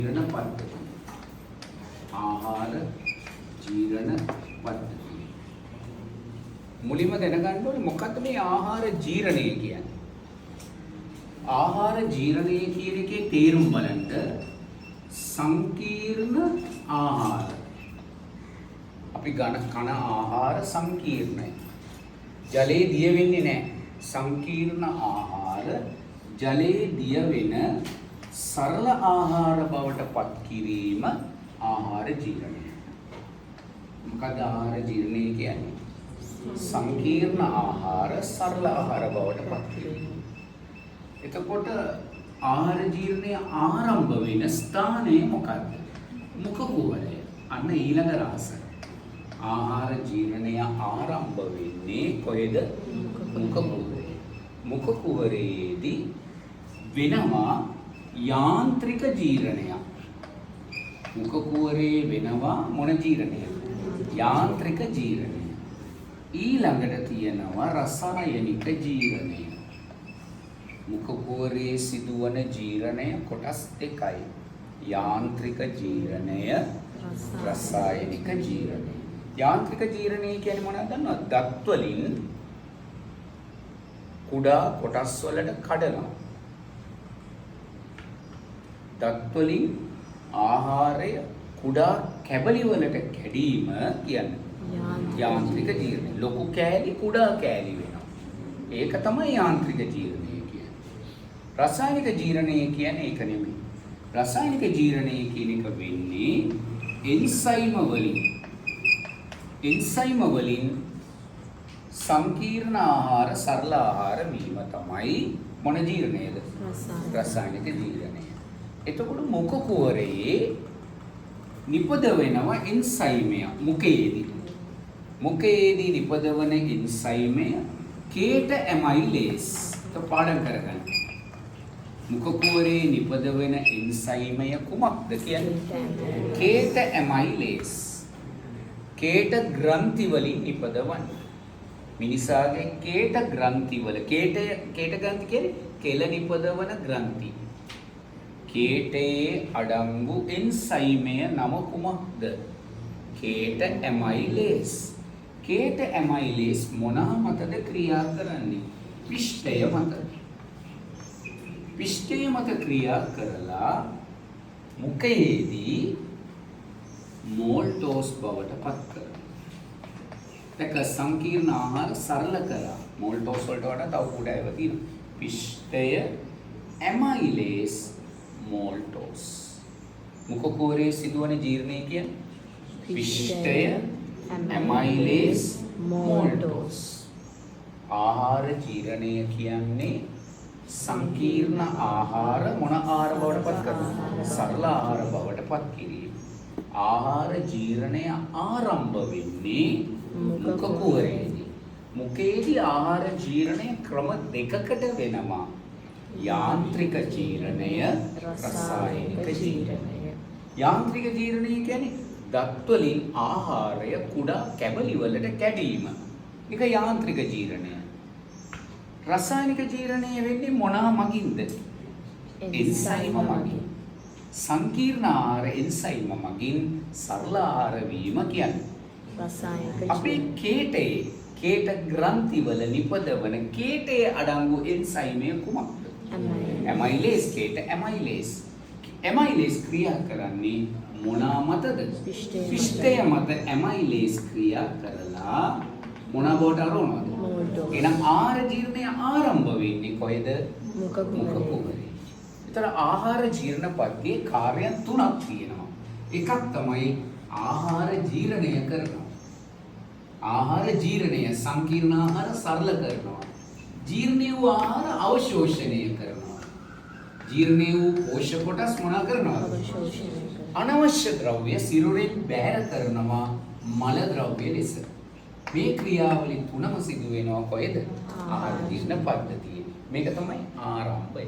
जीर्ण पद्धति ආහාර ජීර්ණ පද්ධතිය. මුලින්ම දැනගන්න ඕනේ මොකක්ද මේ ආහාර ජීර්ණය කියන්නේ? ආහාර ජීර්ණය කියන එකේ තේරුම බලන්න සංකීර්ණ ආහාර. අපි කන ආහාර සංකීර්ණයි. ජලයේ දිය වෙන්නේ නැහැ. සංකීර්ණ ආහාර ජලයේ දිය වෙන සරල ආහාර බවට පත් කිරීම ආහාර ජීර්ණය. මොකද ආහාර ජීර්ණය කියන්නේ? සංකීර්ණ ආහාර සරල ආහාර බවට පත් කිරීම. එතකොට ආහාර ජීර්ණය ආරම්භ වෙන ස්ථානය මොකක්ද? මුඛ කුහරය. අන්න ඊළඟ රහස. ආහාර ජීර්ණය ආරම්භ වෙන්නේ කොහෙද? මුඛ කුහරේ. මුඛ කුහරයේදී වෙනවා යාන්ත්‍රික ජීර්ණයක්. මුඛ කුහරේ වෙනවා මොන ජීර්ණයද? යාන්ත්‍රික ජීර්ණය. ඊළඟට තියෙනවා රසායනික ජීර්ණය. මුඛ කුහරේ සිදුවන ජීර්ණය කොටස් දෙකයි. යාන්ත්‍රික ජීර්ණය, රසායනික ජීර්ණය. යාන්ත්‍රික ජීර්ණය කියන්නේ මොනවද දන්නවද? දත් වලින් කුඩා කොටස් වලට කඩනවා. දත් වලින් ආහාරය කුඩා කැබලි වලට කැඩීම කියන්නේ යාන්ත්‍රික ජීර්ණය. ලොකු කෑලි කුඩා කෑලි වෙනවා. ඒක තමයි යාන්ත්‍රික ජීර්ණය කියන්නේ. රසායනික ජීර්ණය කියන්නේ ඒක නෙමෙයි. රසායනික ජීර්ණය කියන එක වෙන්නේ එන්සයිම වලින් සංකීර්ණ ආහාර සරල ආහාර වීම තමයි මොන ජීර්ණයද? රසායනික ජීර්ණය. එතකොට මුඛ කුහරයේ නිපද වෙනවා එන්සයිමය මුඛයේදී. මුඛයේදී නිපදවන එන්සයිමය කේට ඇමයිලේස්. તો පාඩම් කරගන්න. මුඛ කුහරයේ නිපදවන එන්සයිමය කුමක්ද කියන්නේ? කේට ඇමයිලේස්. කේට ග්‍රන්ථි වලින් නිපදවන්නේ. මිනිසාගේ කේට ග්‍රන්ථි වල කේට ග්‍රන්ථි කියන්නේ කෙල නිපදවන ග්‍රන්ථි. කේටයේ අඩංගු එන්සයිමය නම කුමක්ද? කේට ඇමයිලේස්. කේට ඇමයිලේස් මොනවා මතද ක්‍රියා කරන්නේ? පිෂ්ඨය මත. පිෂ්ඨය මත ක්‍රියා කරලා මුඛයේදී මෝල්ටෝස් බවට පත් කරනවා. ඒක සංකීර්ණ ආහාර සරල කරා. මෝල්ටෝස් වලට වඩා තව කුඩා ඒවා තියෙනවා. පිෂ්ඨය ඇමයිලේස් මෝල්ටෝස්. මුඛ කුහරයේ සිදුවන ජීර්ණය කියන්නේ පිෂ්ඨය ඇමයිලේස් මෝල්ටෝස්. ආහාර ජීර්ණය කියන්නේ සංකීර්ණ ආහාර මොන ආහාර බවට පත් කරනවා? සරල ආහාර බවට පත් කිරීම. ආහාර ජීර්ණය ආරම්භ වෙන්නේ මුඛ කුහරයේදී. මුඛයේදී ආහාර ජීර්ණය ක්‍රම දෙකකට වෙනවා. යාන්ත්‍රික ජීර්ණය, රසායනික ජීර්ණය. යාන්ත්‍රික ජීර්ණය කියන්නේ දත් වලින් ආහාරය කුඩා කැබලි වලට කැඩීම. ඒක යාන්ත්‍රික ජීර්ණය. රසායනික ජීර්ණය වෙන්නේ මොනවා මගින්ද? එන්සයිම මගින්. සංකීර්ණ ආහාර එන්සයිම මගින් සරල ආහාර වීම කියන්නේ රසායනික. අපේ කේට ග්‍රන්ථි වල නිපදවන කේටයේ අඩංගු එන්සයිමය කුමක්ද? ඇමයිලේස්. කේට ඇමයිලේස්. ඇමයිලේස් ක්‍රියා කරන්නේ මොනවා මතද? පිෂ්ඨය මත ඒමයිලේස් ක්‍රියා කරලා මොනවා බවට අරවනවද? එහෙනම් ආහාර ජීර්ණය ආරම්භ වෙන්නේ කොහෙද? මුඛ කුහරේ. ඒතර ආහාර ජීර්ණ පද්ධතියේ කාර්යයන් තුනක් තියෙනවා. එකක් තමයි ආහාර ජීර්ණය කරනවා. ආහාර ජීර්ණය සංකීර්ණ ආහාර සරල කරනවා. ජීර්ණ වූ ආහාර අවශෝෂණය කරනවා. ජීර්ණ වූ පෝෂක කොටස් මොනා කරනවද? අනවශ්‍ය ද්‍රව්‍ය සිරුරෙන් බැහැර කරනවා මල ද්‍රව්‍ය ලෙස. මේ ක්‍රියාවලින් තුනම සිදු වෙනවා කොහෙද? ආහාර ජීර්ණ පද්ධතියේ. මේක තමයි ආරම්භය.